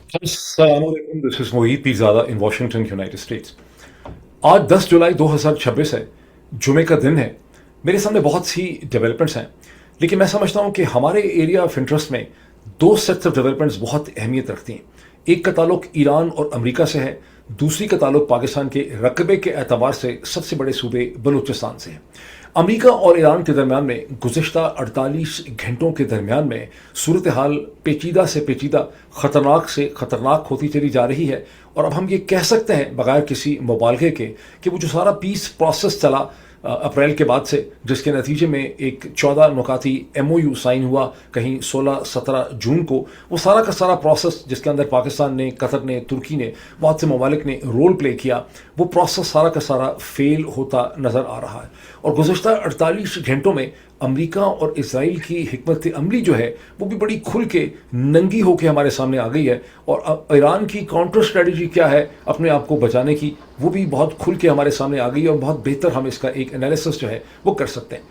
अस्सलामुअलैकुम, this is Mohit Pirzada in Washington United states. आज 10 जुलाई 2026 है, जुमे का दिन है। मेरे सामने बहुत सी डेवलपमेंट्स हैं, लेकिन मैं समझता हूँ कि हमारे एरिया ऑफ इंटरेस्ट में दो सेट्स ऑफ डेवलपमेंट्स बहुत अहमियत रखती हैं। एक का ताल्लुक ईरान और अमेरिका से है, दूसरी का ताल्लुक पाकिस्तान के रकबे के एतबार से सबसे बड़े सूबे बलूचिस्तान से है। अमेरिका और ईरान के दरमियान में गुज़िश्ता 48 घंटों के दरमियान में सूरत हाल पेचीदा से पेचीदा, ख़तरनाक से ख़तरनाक होती चली जा रही है। और अब हम ये कह सकते हैं बगैर किसी मुबालगे के कि वो जो सारा पीस प्रोसेस चला अप्रैल के बाद से, जिसके नतीजे में एक 14 नुकाती MOU साइन हुआ कहीं 16-17 जून को, वो सारा का सारा प्रोसेस जिसके अंदर पाकिस्तान ने, कतर ने, तुर्की ने, बहुत से ममालिक ने रोल प्ले किया, वो प्रोसेस सारा का सारा फेल होता नज़र आ रहा है। और गुज़श्ता 48 घंटों में अमेरिका और इसराइल की हिकमत अमली जो है वो भी बड़ी खुल के नंगी होकर हमारे सामने आ गई है। और ईरान की काउंटर स्ट्रेटजी क्या है अपने आप को बचाने की, वो भी बहुत खुल के हमारे सामने आ गई है, और बहुत बेहतर हम इसका एक एनालिसिस जो है वो कर सकते हैं।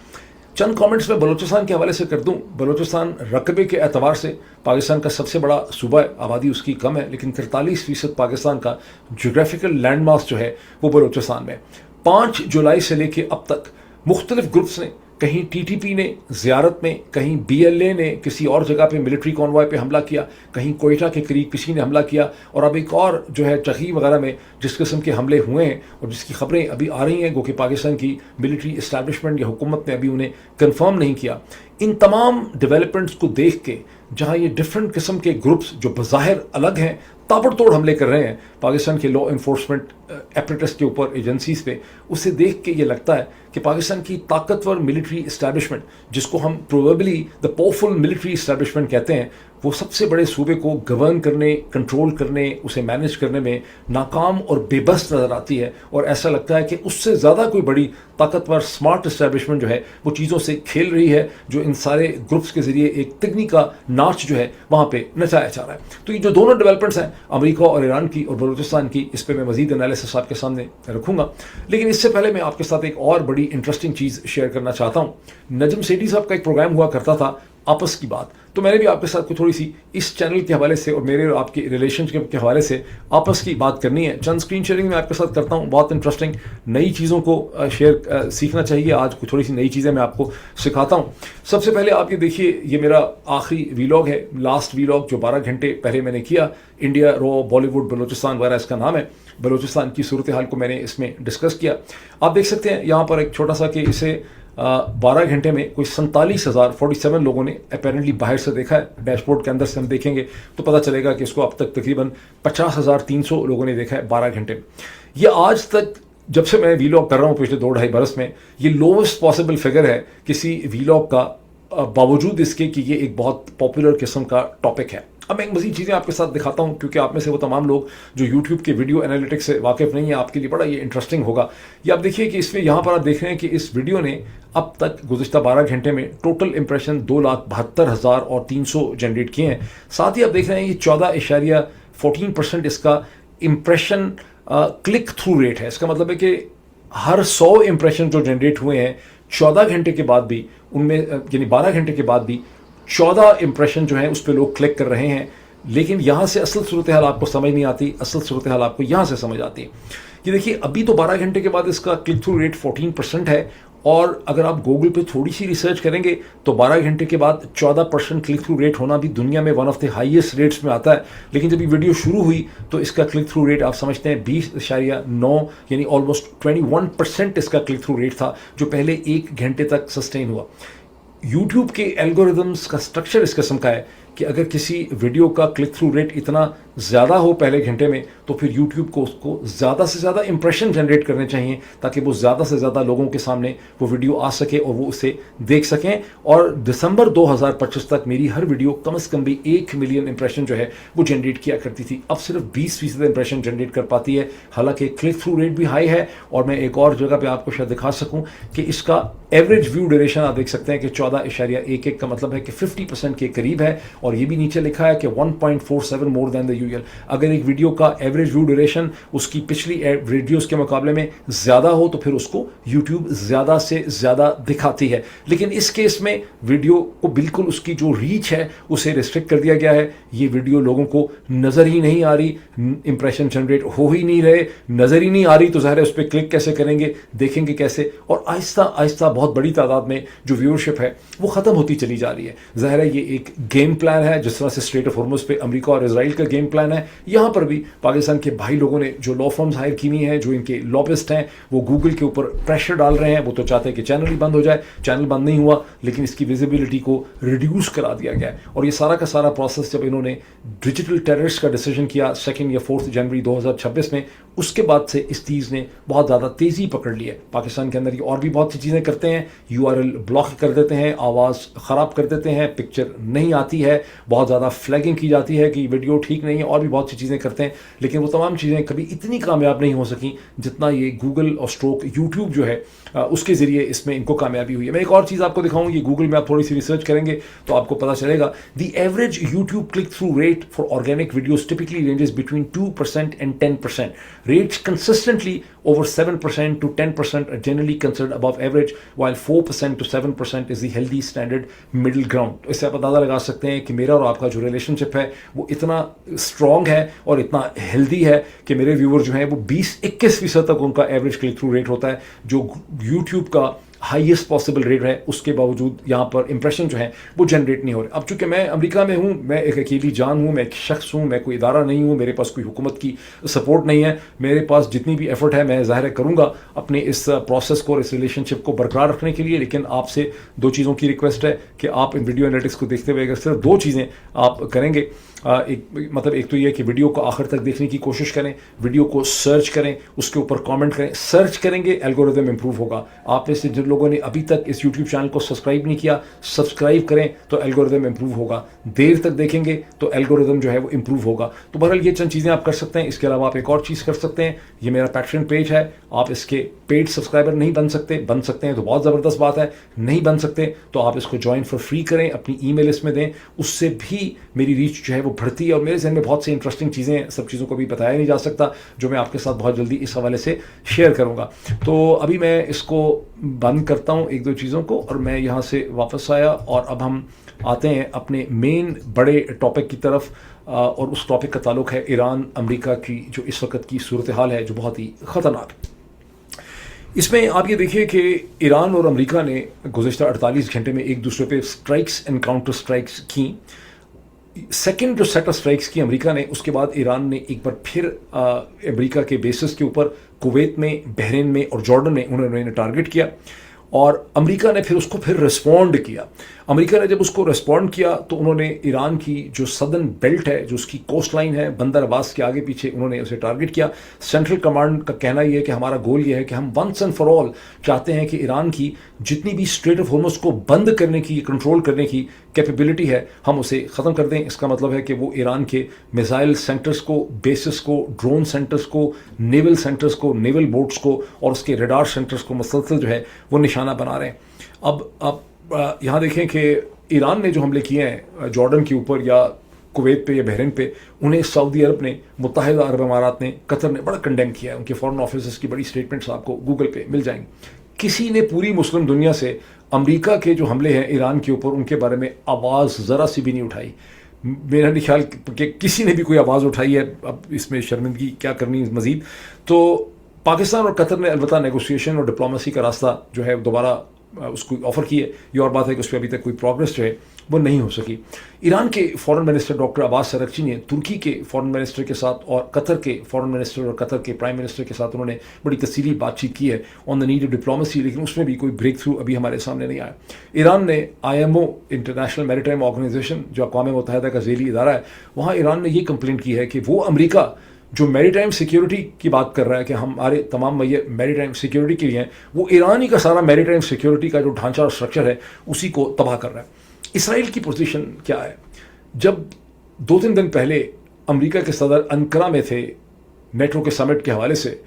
चंद कमेंट्स में बलूचिस्तान के हवाले से कर दूं। बलूचिस्तान रकबे के एतबार से पाकिस्तान का सबसे बड़ा सूबा है, आबादी उसकी कम है, लेकिन 43% पाकिस्तान का जोग्राफिकल लैंड मास जो है वो बलूचिस्तान में। 5 जुलाई से लेकर अब तक मुख्तलिफ ग्रुप्स ने, कहीं TTP ने ज़ियारत में, कहीं BLA ने किसी और जगह पे मिलिट्री कॉन्वॉय पे हमला किया, कहीं कोयटा के करीब किसी ने हमला किया, और अब एक और जो है चखी वगैरह में जिस किस्म के हमले हुए हैं और जिसकी खबरें अभी आ रही हैं, वो कि पाकिस्तान की मिलिट्री इस्टेब्लिशमेंट या हुकूमत ने अभी उन्हें कंफर्म नहीं किया। इन तमाम डेवलपमेंट्स को देख के, जहाँ ये डिफरेंट किस्म के ग्रुप्स जो बज़ाहिर अलग हैं ताबड़तोड़ हमले कर रहे हैं पाकिस्तान के लॉ इन्फोर्समेंट एपरेटस के ऊपर, एजेंसीज पे, उसे देख के ये लगता है कि पाकिस्तान की ताकतवर मिलिट्री इस्टेब्लिशमेंट, जिसको हम probably the powerful military establishment कहते हैं, वो सबसे बड़े सूबे को गवर्न करने, कंट्रोल करने, उसे मैनेज करने में नाकाम और बेबस नज़र आती है। और ऐसा लगता है कि उससे ज़्यादा कोई बड़ी ताकतवर स्मार्ट इस्टेब्लिशमेंट जो है वो चीज़ों से खेल रही है, जो इन सारे ग्रुप्स के ज़रिए एक तिगनी का नाच जो है वहाँ पे नचाया जा रहा है। तो ये जो दोनों डेवलपमेंट्स हैं अमेरिका और ईरान की और बलूचिस्तान की, इस पर मैं मज़ीद एनालिसिस आपके सामने रखूँगा। लेकिन इससे पहले मैं आपके साथ एक और बड़ी इंटरेस्टिंग चीज़ शेयर करना चाहता हूँ। नजम सेठी साहब का एक प्रोग्राम हुआ करता था, आपस की बात, तो मैंने भी आपके साथ कुछ थोड़ी सी इस चैनल के हवाले से और मेरे और आपके रिलेशनशिप के हवाले से आपस की बात करनी है। चंद स्क्रीन शेयरिंग मैं आपके साथ करता हूँ, बहुत इंटरेस्टिंग नई चीज़ों को शेयर सीखना चाहिए। आज कुछ थोड़ी सी नई चीज़ें मैं आपको सिखाता हूँ। सबसे पहले आप ये देखिए, ये मेरा आखिरी वीलॉग है, लास्ट वीलॉग जो 12 घंटे पहले मैंने किया। इंडिया रॉ बॉलीवुड बलूचिस्तान वगैरह इसका नाम है। बलूचिस्तान की सूरत हाल को मैंने इसमें डिस्कस किया। आप देख सकते हैं यहाँ पर एक छोटा सा कि इसे 12 घंटे में कोई 47,047 लोगों ने अपेरेंटली बाहर से देखा है। डैशबोर्ड के अंदर से हम देखेंगे तो पता चलेगा कि इसको अब तक तकरीबन 50,300 लोगों ने देखा है 12 घंटे में। ये आज तक जब से मैं वीलॉग कर रहा हूँ पिछले 2-2.5 बरस में, ये लोवेस्ट पॉसिबल फिगर है किसी वीलॉग का, बावजूद इसके कि ये एक बहुत पॉपुलर किस्म का टॉपिक है। अब मैं एक मज़ीद चीज़ें आपके साथ दिखाता हूँ, क्योंकि आप में से वो तमाम लोग जो YouTube के वीडियो एनालिटिक्स से वाकिफ़ नहीं है, आपके लिए बड़ा ये इंटरेस्टिंग होगा। ये आप देखिए कि इसमें यहाँ पर आप देख रहे हैं कि इस वीडियो ने अब तक गुज़िश्ता 12 घंटे में टोटल इंप्रेशन 2,72,300 जनरेट किए हैं। साथ ही आप देख रहे हैं ये 14.14% इसका इम्प्रेशन क्लिक थ्रू रेट है। इसका मतलब है कि हर 100 इंप्रेशन जो जनरेट हुए हैं 14 घंटे के बाद भी, उनमें यानी 12 घंटे के बाद भी 14 इंप्रेशन जो है उस पर लोग क्लिक कर रहे हैं। लेकिन यहाँ से असल सूरत हाल आपको समझ नहीं आती, असल सूरत हाल आपको यहाँ से समझ आती है। ये देखिए, अभी तो 12 घंटे के बाद इसका क्लिक थ्रू रेट 14% है, और अगर आप गूगल पे थोड़ी सी रिसर्च करेंगे तो 12 घंटे के बाद 14% क्लिक थ्रू रेट होना भी दुनिया में one of the highest rates में आता है। लेकिन जब ये वीडियो शुरू हुई तो इसका क्लिक थ्रू रेट आप समझते हैं 20.9, यानी ऑलमोस्ट 21% इसका क्लिक थ्रू रेट था, जो पहले 1 घंटे तक सस्टेन हुआ। यूट्यूब के एल्गोरिदम्स का स्ट्रक्चर इस किस्म का है कि अगर किसी वीडियो का क्लिक थ्रू रेट इतना ज़्यादा हो पहले घंटे में, तो फिर यूट्यूब को उसको ज़्यादा से ज़्यादा इंप्रेशन जनरेट करने चाहिए, ताकि वो ज़्यादा से ज़्यादा लोगों के सामने वो वीडियो आ सके और वो उसे देख सकें। और दिसंबर 2025 तक मेरी हर वीडियो कम से कम भी 1 मिलियन इंप्रेशन जो है वो जनरेट किया करती थी। अब सिर्फ 20% इंप्रेशन जनरेट कर पाती है, हालांकि क्लिक थ्रू रेट भी हाई है। और मैं एक और जगह पर आपको शायद दिखा सकूँ कि इसका एवरेज व्यू ड्यूरेशन आप देख सकते हैं कि 14.11 का मतलब है कि 50% के करीब है। और ये भी नीचे लिखा है कि 1.47 मोर देन द इंडिविजुअल। अगर एक वीडियो का एवरेज व्यू ड्यूरेशन उसकी पिछली वीडियोस के मुकाबले में ज़्यादा हो तो फिर उसको यूट्यूब ज़्यादा से ज़्यादा दिखाती है। लेकिन इस केस में वीडियो को बिल्कुल उसकी जो रीच है उसे रिस्ट्रिक्ट कर दिया गया है। ये वीडियो लोगों को नज़र ही नहीं आ रही, इंप्रेशन जनरेट हो ही नहीं रहे, नज़र ही नहीं आ रही तो ज़ाहिर है उस पर क्लिक कैसे करेंगे, देखेंगे कैसे, और आहिस्ता आहिस्ता बहुत बड़ी तादाद में जो व्यूअरशिप है वो ख़त्म होती चली जा रही है। ज़ाहिर है ये एक गेम प्लान है, जिस तरह से स्ट्रेट ऑफ हॉर्मुज़ पे अमेरिका और इजराइल का गेम प्लान है, यहाँ पर भी पाकिस्तान के भाई लोगों ने जो लॉ फर्म्स हायर की हुई हैं, जो इनके लॉबिस्ट हैं, वो गूगल के ऊपर प्रेशर डाल रहे हैं। वो तो चाहते हैं कि चैनल ही बंद हो जाए, चैनल बंद नहीं हुआ लेकिन इसकी विजिबिलिटी को रिड्यूस करा दिया गया है। और ये सारा का सारा प्रोसेस जब इन्होंने डिजिटल टेररिस्ट का डिसीजन किया 2 या 4 जनवरी 2026 में, उसके बाद से इस चीज़ ने बहुत ज़्यादा तेज़ी पकड़ ली है। पाकिस्तान के अंदर ये और भी बहुत सी चीज़ें करते हैं, URL ब्लॉक कर देते हैं, आवाज़ ख़राब कर देते हैं, पिक्चर नहीं आती है, बहुत ज़्यादा फ्लैगिंग की जाती है कि वीडियो ठीक नहीं है, और भी बहुत सी चीज़ें करते हैं। लेकिन वो तमाम चीज़ें कभी इतनी कामयाब नहीं हो सकी जितना ये गूगल और स्ट्रोक यूट्यूब जो है उसके ज़रिए इसमें इनको कामयाबी हुई है। मैं एक और चीज़ आपको दिखाऊँ, ये गूगल में आप थोड़ी सी रिसर्च करेंगे तो आपको पता चलेगा the average YouTube click through rate for organic videos typically ranges between 2% and 10%. Rates consistently over 7% to 10% are generally considered above average, while 4% to 7% is the healthy standard middle ground. तो इससे आप अंदाज़ा लगा सकते हैं कि मेरा और आपका जो रिलेशनशिप है वो इतना स्ट्रॉन्ग है और इतना हेल्दी है कि मेरे व्यूवर जो हैं वो 20-21% तक उनका एवरेज क्लिक थ्रू रेट होता है, जो यूट्यूब का हाईएस्ट पॉसिबल रेट है। उसके बावजूद यहाँ पर इंप्रेशन जो है वो जनरेट नहीं हो रहे। अब चूंकि मैं अमेरिका में हूँ, मैं एक अकेली जान हूँ, मैं एक शख्स हूँ, मैं कोई इदारा नहीं हूँ, मेरे पास कोई हुकूमत की सपोर्ट नहीं है, मेरे पास जितनी भी एफर्ट है मैं ज़ाहिर करूँगा अपने इस प्रोसेस को और इस रिलेशनशिप को बरकरार रखने के लिए। लेकिन आपसे 2 चीज़ों की रिक्वेस्ट है कि आप इन वीडियो एनालिटिक्स को देखते हुए अगर सिर्फ 2 चीज़ें आप करेंगे, एक तो ये कि वीडियो को आखिर तक देखने की कोशिश करें, वीडियो को सर्च करें, उसके ऊपर कमेंट करें। सर्च करेंगे एल्गोरिदम इंप्रूव होगा। आप में से जिन लोगों ने अभी तक इस यूट्यूब चैनल को सब्सक्राइब नहीं किया, सब्सक्राइब करें तो एल्गोरिदम इंप्रूव होगा। देर तक देखेंगे तो एल्गोरिदम जो है वो इंप्रूव होगा। तो बहरहाल ये चंद चीज़ें आप कर सकते हैं। इसके अलावा आप एक और चीज़ कर सकते हैं, ये मेरा पैट्रियन पेज है, आप इसके पेड सब्सक्राइबर नहीं बन सकते हैं तो बहुत ज़बरदस्त बात है, नहीं बन सकते तो आप इसको ज्वाइन फॉर फ्री करें, अपनी ईमेल लिस्ट में दें, उससे भी मेरी रीच जो है वो बढ़ती है। और मेरे जहन में बहुत सी इंटरेस्टिंग चीज़ें, सब चीज़ों को भी बताया नहीं जा सकता, जो मैं आपके साथ बहुत जल्दी इस हवाले से शेयर करूँगा। तो अभी मैं इसको बंद करता हूँ 1-2 चीज़ों को, और मैं यहाँ से वापस आया और अब हम आते हैं अपने मेन बड़े टॉपिक की तरफ, और उस टॉपिक का ताल्लुक है ईरान अमेरिका की जो इस वक्त की सूरत हाल है, जो बहुत ही ख़तरनाक है। इसमें आप ये देखिए कि ईरान और अमेरिका ने गुज़श्ता 48 घंटे में एक दूसरे पे स्ट्राइक्स एंड काउंटर स्ट्राइक्स की। सेकेंड जो सेट ऑफ स्ट्राइक्स की अमेरिका ने, उसके बाद ईरान ने एक बार फिर अमेरिका के बेसिस के ऊपर कुवैत में, बहरीन में और जॉर्डन में उन्होंने टारगेट किया, और अमेरिका ने फिर उसको फिर रिस्पॉन्ड किया। अमेरिका ने जब उसको रिस्पॉन्ड किया तो उन्होंने ईरान की जो सदर्न बेल्ट है, जो उसकी कोस्ट लाइन है, बंदर अब्बास के आगे पीछे उन्होंने उसे टारगेट किया। सेंट्रल कमांड का कहना यह है कि हमारा गोल ये है कि हम वंस एंड फॉर ऑल चाहते हैं कि ईरान की जितनी भी स्ट्रेट ऑफ हॉर्मुज़ को बंद करने की, कंट्रोल करने की कैपेबिलिटी है, हम उसे ख़त्म कर दें। इसका मतलब है कि वो ईरान के मिसाइल सेंटर्स को, बेसिस को, ड्रोन सेंटर्स को, नेवल सेंटर्स को, नेवल बोट्स को और उसके रडार सेंटर्स को मुसलसल जो है वो निशाना बना रहे हैं। अब यहाँ देखें कि ईरान ने जो हमले किए हैं जॉर्डन के ऊपर या कुवैत पे या बहरीन पे, उन्हें सऊदी अरब ने, मुत्तहिदा अरब अमारात ने, कतर ने बड़ा कंडेम किया है। उनके फॉरेन ऑफिसर्स की बड़ी स्टेटमेंट्स आपको गूगल पे मिल जाएंगी। किसी ने पूरी मुस्लिम दुनिया से अमेरिका के जो हमले हैं ईरान के ऊपर, उनके बारे में आवाज़ ज़रा सी भी नहीं उठाई। मेरा नहीं ख्याल कि किसी ने भी कोई आवाज़ उठाई है। अब इसमें शर्मिंदगी क्या करनी मज़ीद। तो पाकिस्तान और कतर ने अलबत्ता नेगोशिएशन और डिप्लोमेसी का रास्ता जो है दोबारा उसको ऑफ़र किए। ये और बात है कि उस पर अभी तक कोई प्रोग्रेस जो है वो नहीं हो सकी। ईरान के foreign minister doctor Abbas Araghchi ने तुर्की के फॉरेन मिनिस्टर के साथ और कतर के फॉरेन मिनिस्टर और कतर के प्राइम मिनिस्टर के साथ उन्होंने बड़ी तफसीली बातचीत की है on the need of diplomacy, लेकिन उसमें भी कोई ब्रेक थ्रू अभी हमारे सामने नहीं आया। ईरान ने IMO, इंटरनेशनल मैरीटाइम ऑर्गेनाइजेशन, जो अक़वाम मुत्तहिदा का ज़ेली इदारा है, वहाँ ईरान ने ये कंप्लेंट की है कि वो अमेरिका जो मैरीटाइम सिक्योरिटी की बात कर रहा है कि हमारे तमाम मैरीटाइम सिक्योरिटी के लिए हैं, वो ईरान ही का सारा मैरीटाइम सिक्योरिटी का जो ढांचा और स्ट्रक्चर है उसी को तबाह कर रहा है। इसराइल की पोजीशन क्या है? जब 2-3 दिन पहले अमेरिका के सदर अंकारा में थे नेटो के समिट के हवाले से,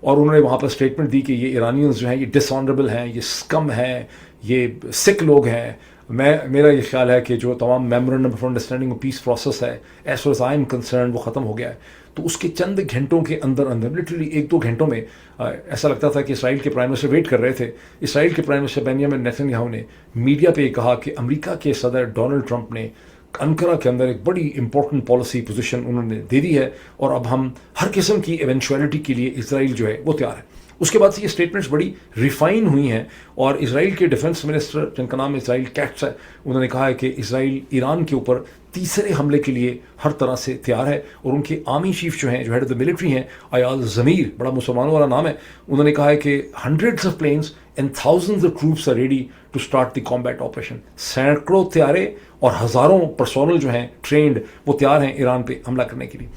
और उन्होंने वहाँ पर स्टेटमेंट दी कि ये ईरानियंस जो हैं ये डिसऑनरेबल हैं, ये स्कम हैं, ये सिक लोग हैं, میرا یہ خیال ہے کہ جو تمام میمورنڈم آف انڈرسٹینڈنگ اور پیس پروسیس ہے as far as I am concern وہ ختم ہو گیا ہے. تو اس کے چند گھنٹوں کے اندر لٹرلی 1-2 گھنٹوں میں ایسا لگتا تھا کہ اسرائیل کے پرائم منسٹر ویٹ کر رہے تھے. اسرائیل کے پرائم منسٹر بنیامن نیتن یاہو نے میڈیا پہ یہ کہا کہ امریکہ کے صدر ڈونلڈ ٹرمپ نے انقرہ کے اندر ایک بڑی امپورٹنٹ پالیسی پوزیشن انہوں نے دے دی ہے اور اب ہم ہر قسم کی ایونچویلٹی کے لیے اسرائیل جو ہے وہ تیار ہے. اس کے بعد سے یہ اسٹیٹمنٹس بڑی ریفائن ہوئی ہیں اور اسرائیل کے ڈیفنس منسٹر جن کا نام اسرائیل کیٹس ہے انہوں نے کہا ہے کہ اسرائیل ایران کے اوپر تیسرے حملے کے لیے ہر طرح سے تیار ہے. اور ان کے آرمی چیف جو ہیں جو ہیڈ آف دا ملٹری ہیں ایال زمیر, بڑا مسلمانوں والا نام ہے, انہوں نے کہا ہے کہ hundreds of planes and thousands of troops are ready to start the combat operation. سینکڑوں طیارے اور ہزاروں پرسونل جو ہیں ٹرینڈ وہ تیار ہیں ایران پہ حملہ کرنے کے لیے.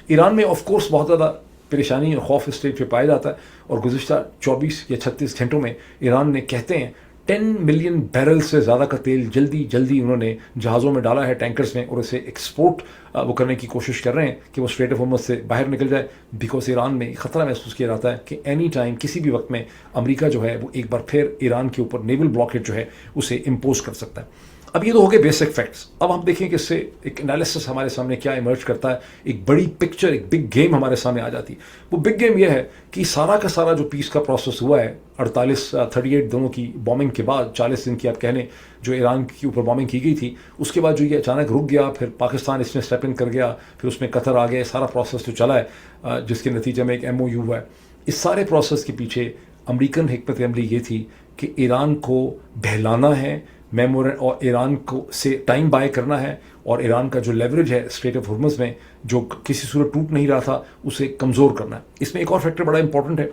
ایران میں آف کورس بہت زیادہ پریشانی اور خوف اسٹیج پہ پایا جاتا ہے اور گزشتہ 24 یا 36 گھنٹوں میں ایران نے کہتے ہیں 10 ملین بیرل سے زیادہ کا تیل جلدی انہوں نے جہازوں میں ڈالا ہے, ٹینکرز میں, اور اسے ایکسپورٹ وہ کرنے کی کوشش کر رہے ہیں کہ وہ اسٹریٹ آف ہارمز سے باہر نکل جائے. بیکاز ایران میں خطرہ محسوس کیا جاتا ہے کہ اینی ٹائم کسی بھی وقت میں امریکہ جو ہے وہ ایک بار پھر ایران کے اوپر نیول بلاکیڈ جو ہے اسے امپوز کر سکتا ہے. اب یہ تو ہو گئے بیسک فیکٹس. اب ہم دیکھیں کہ اس سے ایک انالیسس ہمارے سامنے کیا ایمرج کرتا ہے, ایک بڑی پکچر, ایک بگ گیم ہمارے سامنے آ جاتی ہے. وہ بگ گیم یہ ہے کہ سارا کا سارا جو پیس کا پروسیس ہوا ہے 38 دنوں کی بامبنگ کے بعد, 40 دن کی آپ کہہ لیں جو ایران کے اوپر بامبنگ کی گئی تھی, اس کے بعد جو یہ اچانک رک گیا, پھر پاکستان اس میں اسٹیپ ان کر گیا, پھر اس میں قطر آ گئے, سارا پروسیس جو چلا ہے جس کے نتیجے میں ایک MOU ہوا ہے. اس سارے پروسیس کے پیچھے امریکن حکمت عملی یہ تھی کہ ایران کو بہلانا ہے اور ایران کو سے ٹائم بائی کرنا ہے اور ایران کا جو لیوریج ہے اسٹریٹ آف ہارمز میں جو کسی صورت ٹوٹ نہیں رہا تھا اسے کمزور کرنا ہے. اس میں ایک اور فیکٹر بڑا امپورٹنٹ ہے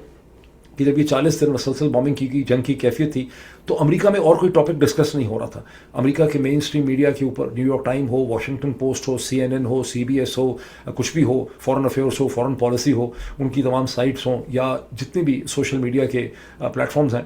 کہ جب یہ 40 دن مسلسل بامبنگ کی گئی, جنگ کی کیفیت تھی, تو امریکہ میں اور کوئی ٹاپک ڈسکس نہیں ہو رہا تھا. امریکہ کے مین اسٹریم میڈیا کے اوپر نیو یارک ٹائم ہو, واشنگٹن پوسٹ ہو, CNN ہو, CBS ہو, کچھ بھی ہو, فورن افیئرس ہو, فورن پالیسی ہو, ان کی تمام سائٹس ہوں یا جتنے بھی سوشل میڈیا کے پلیٹ فارمز ہیں,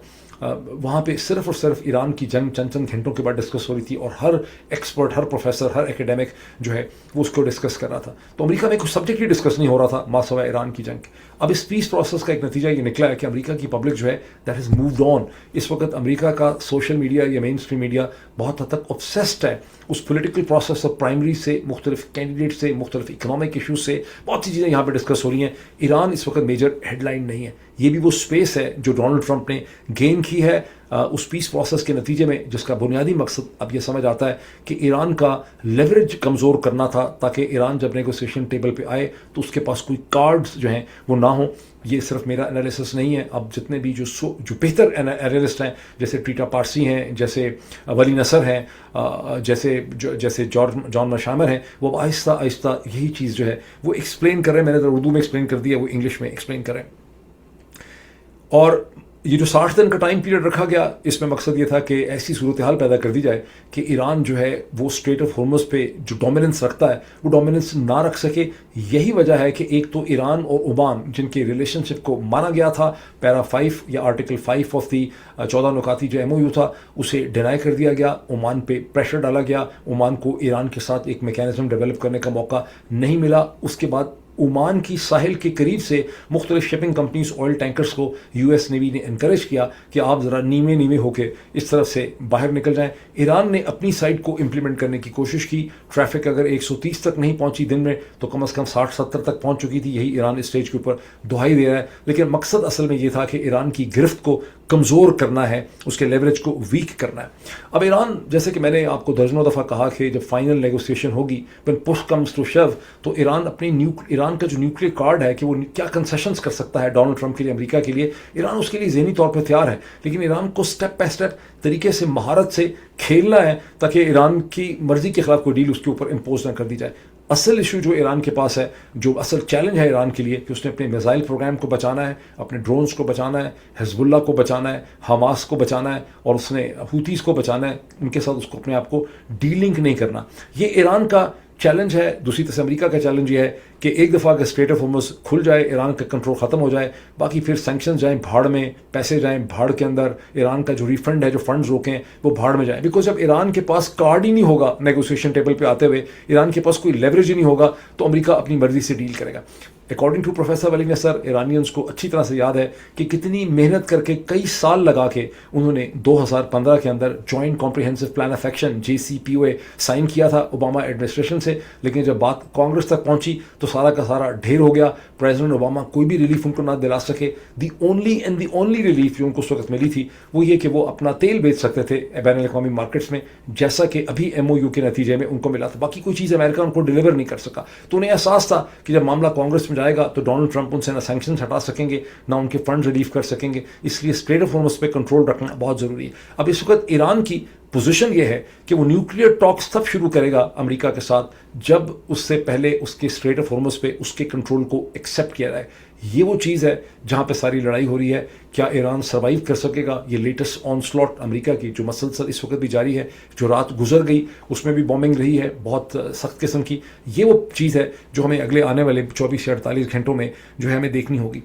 وہاں پہ صرف اور صرف ایران کی جنگ چند گھنٹوں کے بعد ڈسکس ہو رہی تھی اور ہر ایکسپرٹ, ہر پروفیسر, ہر ایکیڈیمک جو ہے وہ اس کو ڈسکس کر رہا تھا. تو امریکہ میں کوئی سبجیکٹ ہی ڈسکس نہیں ہو رہا تھا ماں سوائے ایران کی جنگ. اب اس پیس پروسیس کا ایک نتیجہ یہ نکلا ہے کہ امریکہ کی پبلک جو ہے دیٹ ہیز مووڈ آن. اس وقت امریکہ کا سوشل میڈیا یا مین اسٹریم میڈیا بہت حد تک obsessed ہے اس پولیٹیکل پروسیس اور پرائمری سے, مختلف کینڈیڈیٹ سے, مختلف اکنامک ایشوز سے, بہت سی چیزیں یہاں پہ ڈسکس ہو رہی ہیں. ایران اس وقت میجر ہیڈ لائن نہیں ہے. یہ بھی وہ اسپیس ہے جو ڈونلڈ ٹرمپ نے گین کی ہے اس پیس پروسیس کے نتیجے میں, جس کا بنیادی مقصد اب یہ سمجھ آتا ہے کہ ایران کا لیوریج کمزور کرنا تھا تاکہ ایران جب نیگوسیشن ٹیبل پہ آئے تو اس کے پاس کوئی کارڈز جو ہیں وہ نہ ہوں. یہ صرف میرا انالیسس نہیں ہے. اب جتنے بھی جو بہتر انالیسٹ ہیں جیسے ٹیٹا پارسی ہیں, جیسے ولی نصر ہیں, جیسے جان مشامر ہیں, وہ آہستہ آہستہ یہی چیز جو ہے وہ ایکسپلین کر رہے ہیں. میں نے اردو میں ایکسپلین کر دیا, وہ انگلش میں ایکسپلین کر رہے ہیں. اور یہ جو 60 دن کا ٹائم پیریڈ رکھا گیا, اس میں مقصد یہ تھا کہ ایسی صورتحال پیدا کر دی جائے کہ ایران جو ہے وہ اسٹریٹ آف ہارمز پہ جو ڈومیننس رکھتا ہے وہ ڈومیننس نہ رکھ سکے. یہی وجہ ہے کہ ایک تو ایران اور عمان جن کے ریلیشن شپ کو مانا گیا تھا, پیرا 5 یا آرٹیکل 5 آف دی 14 نکاتی جو MOU تھا اسے ڈینائی کر دیا گیا. عمان پہ پریشر ڈالا گیا, عمان کو ایران کے ساتھ ایک میکینزم ڈیولپ کرنے کا موقع نہیں ملا. اس کے بعد عمان کی ساحل کے قریب سے مختلف شپنگ کمپنیز, آئل ٹینکرز کو US نیوی نے انکریج کیا کہ آپ ذرا نیمے ہو کے اس طرف سے باہر نکل جائیں. ایران نے اپنی سائڈ کو امپلیمنٹ کرنے کی کوشش کی. ٹریفک اگر 130 تک نہیں پہنچی دن میں تو کم از کم 60-70 تک پہنچ چکی تھی. یہی ایران اسٹیج کے اوپر دہائی دے رہا ہے. لیکن مقصد اصل میں یہ تھا کہ ایران کی گرفت کو کمزور کرنا ہے, اس کے لیوریج کو ویک کرنا ہے. اب ایران, جیسے کہ میں نے آپ کو درجنوں دفعہ کہا کہ جب فائنل نیگوسیشن ہوگی when push comes to shove تو ایران کا جو نیوکلیر کارڈ ہے کہ وہ کیا کنسیشنز کر سکتا ہے ڈونلڈ ٹرمپ کے لیے, امریکہ کے لیے, ایران اس کے لیے ذہنی طور پہ تیار ہے. لیکن ایران کو سٹیپ بائی سٹیپ طریقے سے مہارت سے کھیلنا ہے تاکہ ایران کی مرضی کے خلاف کوئی ڈیل اس کے اوپر امپوز نہ کر دی جائے. اصل ایشو جو ایران کے پاس ہے, جو اصل چیلنج ہے ایران کے لیے, کہ اس نے اپنے میزائل پروگرام کو بچانا ہے, اپنے ڈرونز کو بچانا ہے, حزب اللہ کو بچانا ہے, حماس کو بچانا ہے, اور اس نے حوتیز کو بچانا ہے. ان کے ساتھ اس کو اپنے آپ کو ڈیلنگ نہیں کرنا. یہ ایران کا چیلنج ہے. دوسری طرف سے امریکہ کا چیلنج یہ ہے کہ ایک دفعہ اگر اسٹریٹ آف ہارمز کھل جائے, ایران کا کنٹرول ختم ہو جائے, باقی پھر سینکشنز جائیں بھاڑ میں, پیسے جائیں بھاڑ کے اندر, ایران کا جو ریفنڈ ہے, جو فنڈز روکیں وہ بھاڑ میں جائیں. بیکاز جب ایران کے پاس کارڈ ہی نہیں ہوگا نیگوسیشن ٹیبل پہ آتے ہوئے, ایران کے پاس کوئی لیوریج ہی نہیں ہوگا, تو امریکہ اپنی مرضی سے ڈیل کرے گا. According to professor Vali Nasr, Iranians को अच्छी तरह से याद है कि कितनी मेहनत करके कई साल लगा के उन्होंने 2015 के अंदर joint comprehensive plan of action JCPOA sign किया था ओबामा एडमिनिस्ट्रेशन से, लेकिन जब बात कांग्रेस तक पहुंची तो सारा का सारा ढेर हो गया। प्रेसिडेंट ओबामा कोई भी रिलीफ उनको ना दिला सके। दी ओनली रिलीफ जो उनको उस वक्त मिली थी वो ये कि वो अपना तेल बेच सकते थे बैन अवी मार्केट्स में, जैसा कि अभी MOU के नतीजे में उनको मिला था। बाकी कोई चीज़ अमेरिका उनको डिलीवर नहीं कर सका। तो उन्हें एहसास था कि जब मामला कांग्रेस में जाएगा तो डोनाल्ड ट्रंप उनसे ना सैंक्शन हटा सकेंगे ना उनके फंड रिलीव कर सकेंगे, इसलिए स्ट्रेट ऑफ हॉर्मुज़ पे कंट्रोल रखना बहुत ज़रूरी है। अब इस वक्त ईरान की पोजीशन ये है कि वो न्यूक्लियर टॉक्स तब शुरू करेगा अमेरिका के साथ जब उससे पहले उसके स्ट्रेट ऑफ हॉर्मुज़ पे उसके कंट्रोल को एक्सेप्ट किया जाए। ये वो चीज़ है जहाँ पे सारी लड़ाई हो रही है। क्या ईरान सर्वाइव कर सकेगा ये लेटेस्ट ऑनस्लॉट अमेरिका की जो मसलसल इस वक्त भी जारी है, जो रात गुजर गई उसमें भी बॉम्बिंग रही है बहुत सख्त किस्म की। ये वो चीज़ है जो हमें अगले आने वाले 24 से 48 घंटों में जो है हमें देखनी होगी।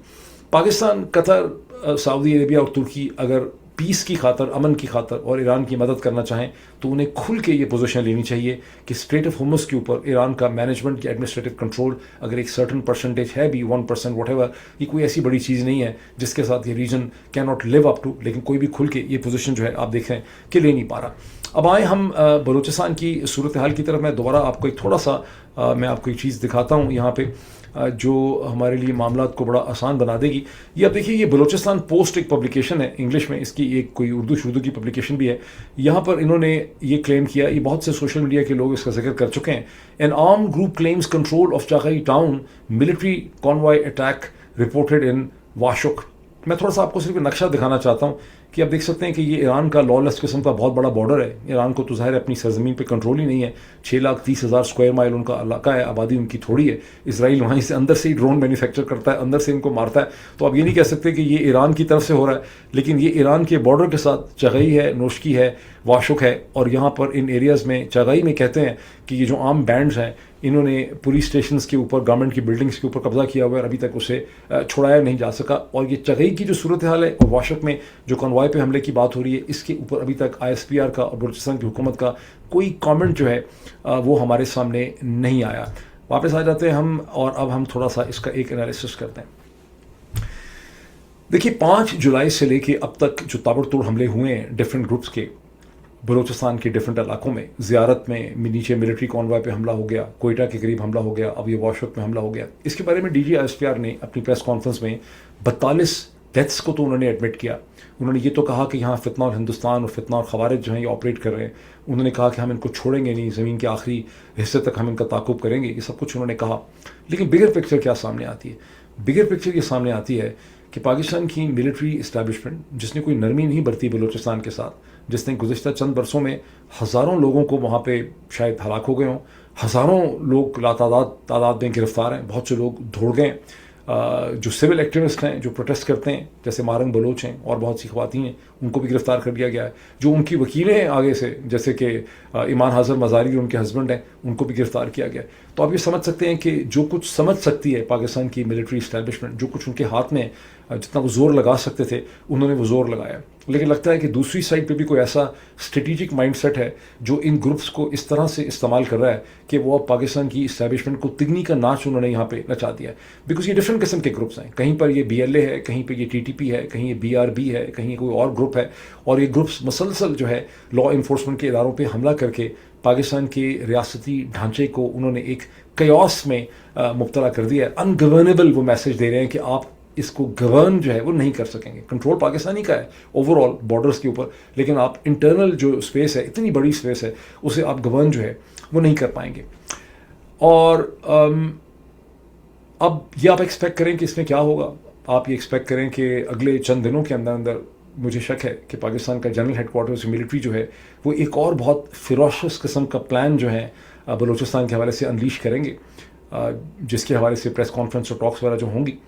पाकिस्तान, कतर, सऊदी अरेबिया और तुर्की अगर पीस की खातर, अमन की खातर और ईरान की मदद करना चाहें तो उन्हें खुल के ये पोजीशन लेनी चाहिए कि स्ट्रेट ऑफ हॉर्मुज़ के ऊपर ईरान का मैनेजमेंट या एडमिनिस्ट्रेटिव कंट्रोल अगर एक सर्टन परसेंटेज है भी 1% व्हाटएवर, ये कोई ऐसी बड़ी चीज़ नहीं है जिसके साथ ये region can not live up to, लेकिन कोई भी खुल के ये पोजीशन जो है आप देख रहे हैं कि ले नहीं पा रहा। अब आए हम बलूचिस्तान की सूरत हाल की तरफ। मैं दोबारा आपको एक थोड़ा सा मैं आपको एक चीज़ दिखाता हूँ यहाँ पे जो हमारे लिए मामला को बड़ा आसान बना देगी। ये आप देखिए, ये बलूचिस्तान पोस्ट एक पब्लिकेशन है इंग्लिश में, इसकी एक कोई उर्दू की पब्लिकेशन भी है। यहाँ पर इन्होंने ये क्लेम किया, ये बहुत से सोशल मीडिया के लोग इसका जिक्र कर चुके हैं। An arm group claims control of Chagai town, military convoy attack reported in Washuk. मैं थोड़ा सा आपको सिर्फ नक्शा दिखाना चाहता हूँ कि आप देख सकते हैं कि ये ईरान का लॉलेस किस्म का बहुत बड़ा बॉर्डर है। ईरान को तो ज़ाहिर अपनी सरजमीन पे कंट्रोल ही नहीं है। 6,30,000 स्क्वायर माइल उनका इलाका है, आबादी उनकी थोड़ी है। इसराइल वहीं से अंदर से ही ड्रोन मैन्युफैक्चर करता है, अंदर से इनको मारता है। तो आप ये नहीं कह सकते कि ये ईरान की तरफ से हो रहा है, लेकिन ये ईरान के बॉर्डर के साथ चगई है, नोशकी है, वाशुक है। और यहाँ पर इन एरियाज़ में चगई में कहते हैं कि ये जो आर्म बैंड्स हैं इन्होंने पुलिस स्टेशंस के ऊपर, गवर्नमेंट की बिल्डिंग्स के ऊपर कब्जा किया हुआ है और अभी तक उसे छुड़ाया नहीं जा सका। और ये चगई की जो सूरत हाल है और वाशुक में जो कॉन्वॉय पे हमले की बात हो रही है, इसके ऊपर अभी तक ISPR का और बलूचिस्तान की हुकूमत का कोई कमेंट जो है वो हमारे सामने नहीं आया। वापस आ जाते हैं हम और अब हम थोड़ा सा इसका एक एनालिसिस करते हैं। देखिए, 5 जुलाई से लेके अब तक जो ताबड़तोड़ हमले हुए हैं डिफरेंट ग्रुप्स के बलूचिस्तान के डिफरेंट इलाकों में, ज़ियारत में नीचे मिलिट्री कॉन्वॉय पे हमला हो गया, कोयटा के करीब हमला हो गया, अब ये वाशुक में हमला हो गया। इसके बारे में DG ISPR ने अपनी प्रेस कॉन्फ्रेंस में 42 डेथ्स को तो उन्होंने एडमिट किया। उन्होंने ये तो कहा कि यहाँ फितना और हिंदुस्तान और फितना और खवारिज जो हैं ये ऑपरेट कर रहे हैं। उन्होंने कहा कि हम इनको छोड़ेंगे नहीं, ज़मीन के आखिरी हिस्से तक हम इनका ताक़ुब करेंगे, ये सब कुछ उन्होंने कहा। लेकिन बिगर पिक्चर क्या सामने आती है? बिगर पिक्चर ये सामने आती है कि पाकिस्तान की मिलिट्री इस्टेब्लिशमेंट, जिसने कोई नरमी नहीं बरती बलूचिस्तान के साथ, जिसने गुज़िश्ता चंद बरसों में हज़ारों लोगों को वहाँ पे शायद हलाक हो गए हों, हज़ारों लोग तादाद में गिरफ्तार हैं, बहुत से लोग दौड़ गए। जो सिविल एक्टिविस्ट हैं जो प्रोटेस्ट करते हैं जैसे मारंग बलोच हैं और बहुत सी ख़वातीन हैं, उनको भी गिरफ़्तार कर दिया गया है। जो उनकी वकीलें हैं आगे से, जैसे कि ईमान हाज़र मज़ारी और उनके हस्बैंड हैं, उनको भी गिरफ़्तार किया गया है। तो आप ये समझ सकते हैं कि जो कुछ समझ सकती है पाकिस्तान की मिलिट्री इस्टेब्लिशमेंट, जो कुछ उनके हाथ में जितना वो ज़ोर लगा सकते थे उन्होंने वो ज़ोर लगाया। लेकिन लगता है कि दूसरी साइड पे भी कोई ऐसा स्ट्रेटेजिक माइंडसेट है जो इन ग्रुप्स को इस तरह से इस्तेमाल कर रहा है कि वो अब पाकिस्तान की इस्टेब्लिशमेंट को तिगनी का नाच उन्होंने यहाँ पे नचा दिया है। बिकॉज ये डिफरेंट किस्म के ग्रुप्स हैं, कहीं पर ये BLA है, कहीं पर ये TTP है, कहीं ये BRB है, कहीं कोई और ग्रुप है। और ये ग्रुप्स मसलसल जो है लॉ इन्फोर्समेंट के इदारों पर हमला करके पाकिस्तान के रियासती ढांचे को उन्होंने एक कयास में मुब्तला कर दिया है। अनगवर्नेबल वो मैसेज दे रहे हैं कि आप इसको गवर्न जो है वो नहीं कर सकेंगे। कंट्रोल पाकिस्तानी का है ओवरऑल बॉर्डर्स के ऊपर, लेकिन आप इंटरनल जो स्पेस है, इतनी बड़ी स्पेस है, उसे आप गवर्न जो है वो नहीं कर पाएंगे। और अब ये आप एक्सपेक्ट करें कि इसमें क्या होगा। आप ये एक्सपेक्ट करें कि अगले चंद दिनों के अंदर अंदर, मुझे शक है कि पाकिस्तान का जनरल हेडक्वार्टर्स मिलिट्री जो है वो एक और बहुत फिरोशस किस्म का प्लान जो है बलूचिस्तान के हवाले से अनलीश करेंगे, जिसके हवाले से प्रेस कॉन्फ्रेंस और टॉक्स वगैरह जो होंगी।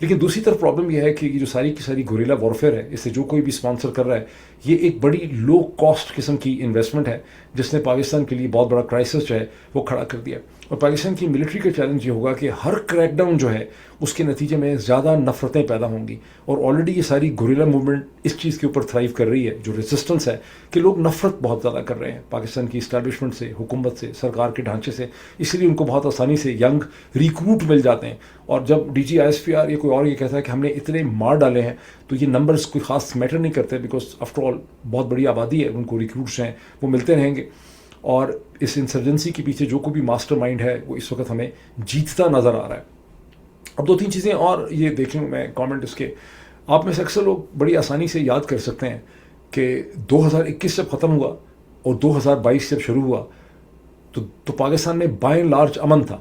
लेकिन दूसरी तरफ प्रॉब्लम यह है कि ये जो सारी की सारी गुरिल्ला वॉरफेयर है, इससे जो कोई भी स्पॉन्सर कर रहा है, ये एक बड़ी लो कॉस्ट किस्म की इन्वेस्टमेंट है जिसने पाकिस्तान के लिए बहुत बड़ा क्राइसिस जो है वो खड़ा कर दिया। और पाकिस्तान की मिलिट्री का चैलेंज ये होगा कि हर क्रैकडाउन जो है उसके नतीजे में ज़्यादा नफरतें पैदा होंगी। और ऑलरेडी ये सारी गुरिल्ला मूवमेंट इस चीज़ के ऊपर थ्राइव कर रही है, जो रेजिस्टेंस है, कि लोग नफरत बहुत ज़्यादा कर रहे हैं पाकिस्तान की इस्टेब्लिशमेंट से, हुकूमत से, सरकार के ढांचे से। इसलिए उनको बहुत आसानी से यंग रिक्रूट मिल जाते हैं اور جب D G I S P R یا کوئی اور یہ کہتا ہے کہ ہم نے اتنے مار ڈالے ہیں تو یہ نمبرز کوئی خاص میٹر نہیں کرتے، بیکاز آفٹر آل بہت بڑی آبادی ہے، ان کو ریکروٹس ہیں وہ ملتے رہیں گے. اور اس انسرجنسی کے پیچھے جو کوئی بھی ماسٹر مائنڈ ہے وہ اس وقت ہمیں جیتتا نظر آ رہا ہے. اب 2-3 چیزیں اور یہ دیکھ لوں میں کامنٹ اس کے. آپ میں سے اکثر لوگ بڑی آسانی سے یاد کر سکتے ہیں کہ 2021 جب ختم ہوا اور 2022 جب شروع ہوا تو پاکستان میں بائی لارج امن تھا.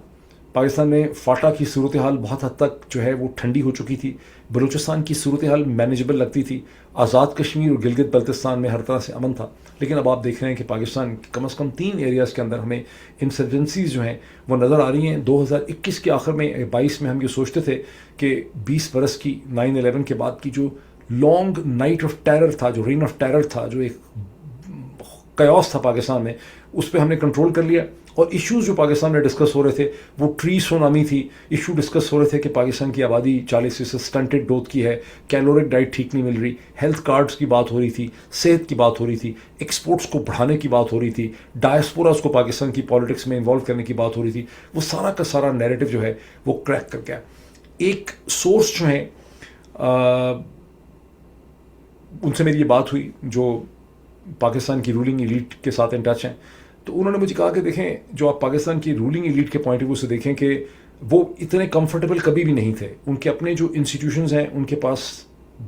پاکستان میں فاٹا کی صورتحال بہت حد تک جو ہے وہ ٹھنڈی ہو چکی تھی. بلوچستان کی صورتحال مینیجبل لگتی تھی. آزاد کشمیر اور گلگت بلتستان میں ہر طرح سے امن تھا. لیکن اب آپ دیکھ رہے ہیں کہ پاکستان کم از کم 3 ایریاز کے اندر ہمیں انسرجنسیز جو ہیں وہ نظر آ رہی ہیں. 2021 کے آخر میں 22 میں ہم یہ سوچتے تھے کہ 20 برس کی 9/11 کے بعد کی جو لانگ نائٹ آف ٹیرر تھا، جو رین آف ٹیرر تھا، جو ایک قیاس تھا پاکستان میں، اس پہ ہم نے کنٹرول کر لیا. اور ایشوز جو پاکستان میں ڈسکس ہو رہے تھے وہ ٹری سونامی تھی. ایشو ڈسکس ہو رہے تھے کہ پاکستان کی آبادی 40% سٹنٹڈ گروتھ کی ہے، کیلورک ڈائٹ ٹھیک نہیں مل رہی، ہیلتھ کارڈز کی بات ہو رہی تھی، صحت کی بات ہو رہی تھی، ایکسپورٹس کو بڑھانے کی بات ہو رہی تھی، ڈائسپوراز کو پاکستان کی پالیٹکس میں انوالو کرنے کی بات ہو رہی تھی. وہ سارا کا سارا نیریٹو جو ہے وہ کریک کر گیا. ایک سورس جو ہیں ان سے میری یہ بات ہوئی جو پاکستان کی رولنگ ایلیٹ کے ساتھ ان ٹچ ہیں، تو انہوں نے مجھے کہا کہ دیکھیں جو آپ پاکستان کی رولنگ ایلیٹ کے پوائنٹ آف ویو سے دیکھیں کہ وہ اتنے کمفرٹیبل کبھی بھی نہیں تھے. ان کے اپنے جو انسٹیٹیوشنز ہیں ان کے پاس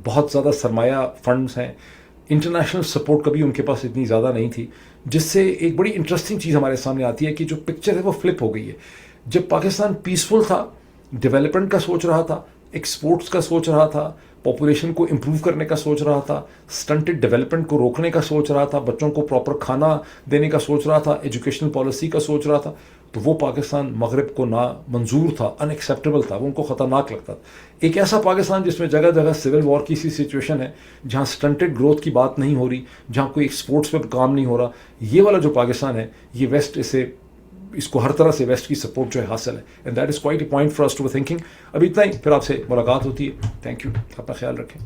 بہت زیادہ سرمایہ فنڈز ہیں، انٹرنیشنل سپورٹ کبھی ان کے پاس اتنی زیادہ نہیں تھی، جس سے ایک بڑی انٹرسٹنگ چیز ہمارے سامنے آتی ہے کہ جو پکچر ہے وہ فلپ ہو گئی ہے. جب پاکستان پیسفل تھا، ڈیولپمنٹ کا سوچ رہا تھا، ایکسپورٹس کا سوچ رہا تھا، پاپولیشن کو امپروو کرنے کا سوچ رہا تھا، سٹنٹڈ ڈیولپمنٹ کو روکنے کا سوچ رہا تھا، بچوں کو پراپر کھانا دینے کا سوچ رہا تھا، ایجوکیشنل پالیسی کا سوچ رہا تھا، تو وہ پاکستان مغرب کو نا منظور تھا، ان ایکسیپٹیبل تھا، وہ ان کو خطرناک لگتا تھا. ایک ایسا پاکستان جس میں جگہ جگہ سول وار کی سی سچویشن ہے، جہاں سٹنٹڈ گروتھ کی بات نہیں ہو رہی، جہاں کوئی ایکسپورٹس پہ کام نہیں ہو رہا، یہ والا جو پاکستان ہے یہ ویسٹ اس کو ہر طرح سے ویسٹ کی سپورٹ جو ہے حاصل ہے. And that is quite a point for us to be thinking. ابھی اتنا ہی، پھر آپ سے ملاقات ہوتی ہے. تھینک یو، اپنا خیال رکھیں.